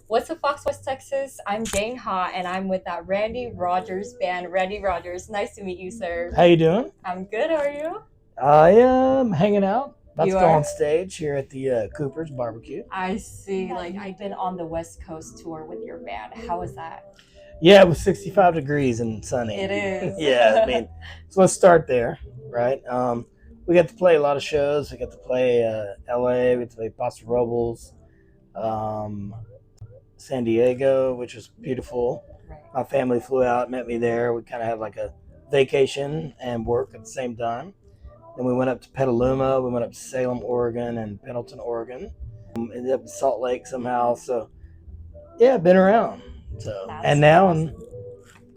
What's up, Fox West Texas? I'm Jane Ha, and I'm with that Randy Rogers band. Randy Rogers, nice to meet you, sir. How you doing? I'm good. How are you? I am hanging out. About You to go are? on stage here at the Cooper's Barbecue. I see. Like I've been on the West Coast tour with your band. How was that? Yeah, it was 65 degrees and sunny. It is. Yeah, I mean, so let's start there, right? We got to play a lot of shows. We got to play LA, we got to play Paso Robles, um, San Diego, which was beautiful. Right. My family flew out, met me there. We kind of had like a vacation and work at the same time. Then we went up to Petaluma. We went up to Salem, Oregon, and Pendleton, Oregon. Ended up in Salt Lake somehow. So yeah, been around. So That's and now awesome. in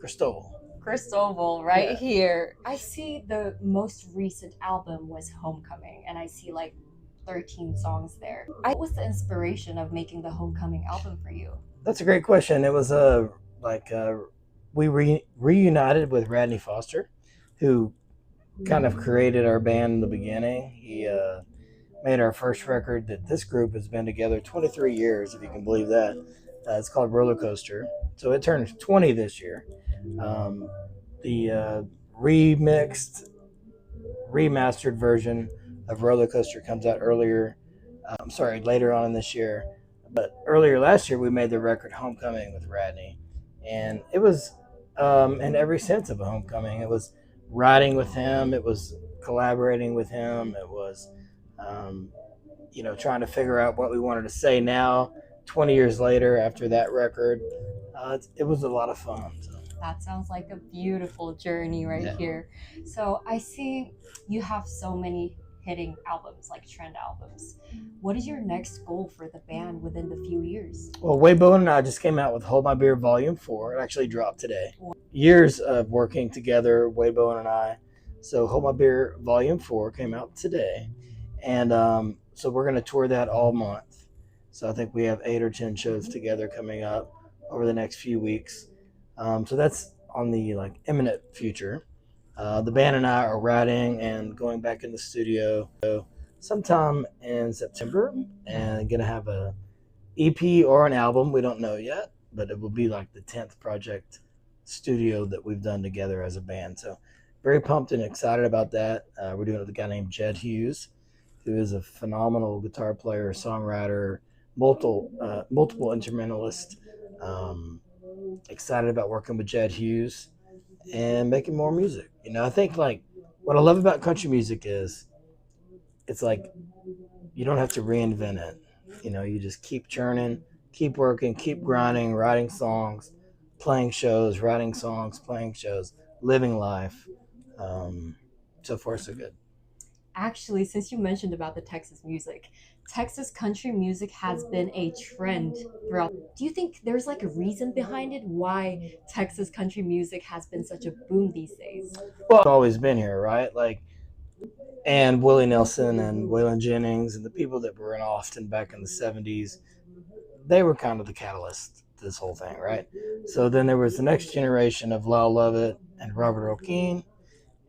Cristobal. Cristobal, right Yeah. here. I see the most recent album was Homecoming, and I see like 13 songs there. What was the inspiration of making the Homecoming album for you? That's a great question. It was we reunited with Radney Foster, who kind of created our band in the beginning. He made our first record that this group has been together 23 years, if you can believe that. It's called Roller Coaster. So it turns 20 this year. The remixed, remastered version of Roller Coaster comes out later on in this year. But earlier last year, we made the record Homecoming with Radney. And it was, in every sense of a homecoming, it was writing with him, it was collaborating with him, it was, um, trying to figure out what we wanted to say now, 20 years later after that record. It was a lot of fun. So. That sounds like a beautiful journey right here. So I see you have so many hitting albums, like trend albums. What is your next goal for the band within the few years? Well, Waybo and I just came out with Hold My Beer Volume 4. It actually dropped today. Years of working together, Waybo and I. So Hold My Beer Volume 4 came out today. And so we're going to tour that all month. So I think we have 8 or 10 shows together coming up over the next few weeks. So that's on the imminent future. The band and I are writing and going back in the studio sometime in September, and gonna have a EP or an album. We don't know yet, but it will be like the 10th project studio that we've done together as a band. So very pumped and excited about that. We're doing it with a guy named Jed Hughes, who is a phenomenal guitar player, songwriter, multiple instrumentalist. Excited about working with Jed Hughes and making more music. I think what I love about country music is it's like you don't have to reinvent it. You just keep churning, keep working, keep grinding, writing songs, playing shows, writing songs, playing shows, living life. So far, so good. Actually, since you mentioned about the Texas music, Texas country music has been a trend throughout. Do you think there's like a reason behind it why Texas country music has been such a boom these days? Well, it's always been here, right? And Willie Nelson and Waylon Jennings and the people that were in Austin back in the 70s, they were kind of the catalyst to this whole thing, right? So then there was the next generation of Lyle Lovett and Robert Earl Keen,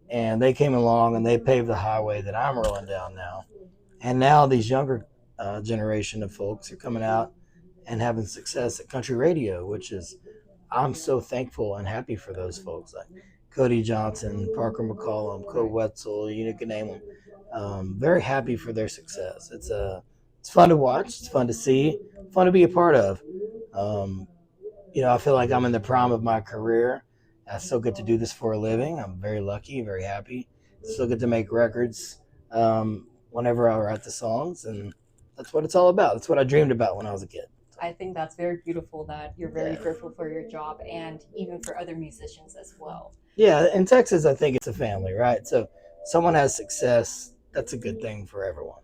and they came along and they paved the highway that I'm rolling down now. And now these younger generation of folks are coming out and having success at country radio, which is, I'm so thankful and happy for those folks like Cody Johnson, Parker McCollum, Cole Wetzel, you can name them. Very happy for their success. It's fun to watch. It's fun to see. Fun to be a part of. I feel like I'm in the prime of my career. I still get to do this for a living. I'm very lucky, very happy. Still get to make records whenever I write the songs, and that's what it's all about. That's what I dreamed about when I was a kid. I think that's very beautiful that you're very grateful for your job and even for other musicians as well. Yeah, in Texas, I think it's a family, right? So someone has success, that's a good thing for everyone.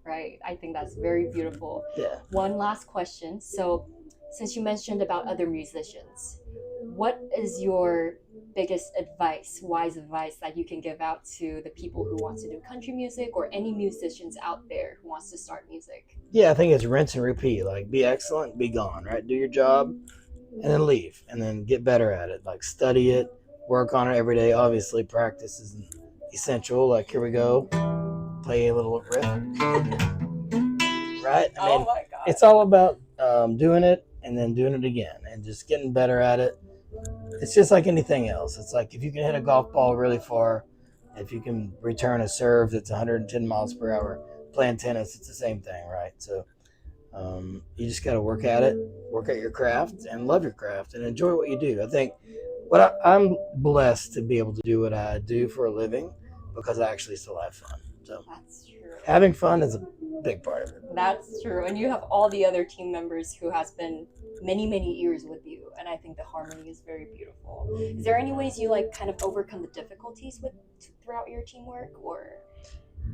Right. I think that's very beautiful. Yeah. One last question. So, since you mentioned about other musicians, what is your biggest advice, wise advice that you can give out to the people who want to do country music or any musicians out there who wants to start music? Yeah, I think it's rinse and repeat. Like, be excellent, be gone, right? Do your job and then leave and then get better at it. Like, study it, work on it every day. Obviously, practice is essential. Like, here we go. Play a little riff. Right? Oh my God. It's all about doing it and then doing it again and just getting better at it. It's just like anything else. It's like if you can hit a golf ball really far, if you can return a serve that's 110 miles per hour, playing tennis, it's the same thing, right? So you just got to work at it, work at your craft, and love your craft, and enjoy what you do. I think I'm blessed to be able to do what I do for a living because I actually still have fun. So That's true. having fun is a big part of it. That's true. And you have all the other team members who has been many, many years with you. And I think the harmony is very beautiful. Is there any ways you like kind of overcome the difficulties with throughout your teamwork or?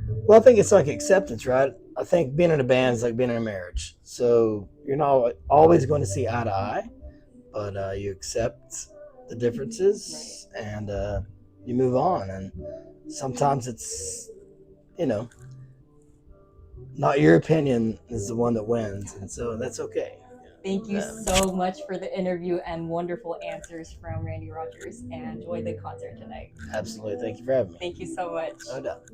Well, I think it's like acceptance, right? I think being in a band is like being in a marriage. So you're not always going to see eye to eye, but you accept the differences and you move on. And sometimes it's, not your opinion is the one that wins. And so that's okay. Thank you so much for the interview and wonderful answers from Randy Rogers, and enjoy the concert tonight. Absolutely. Thank you for having me. Thank you so much. No doubt.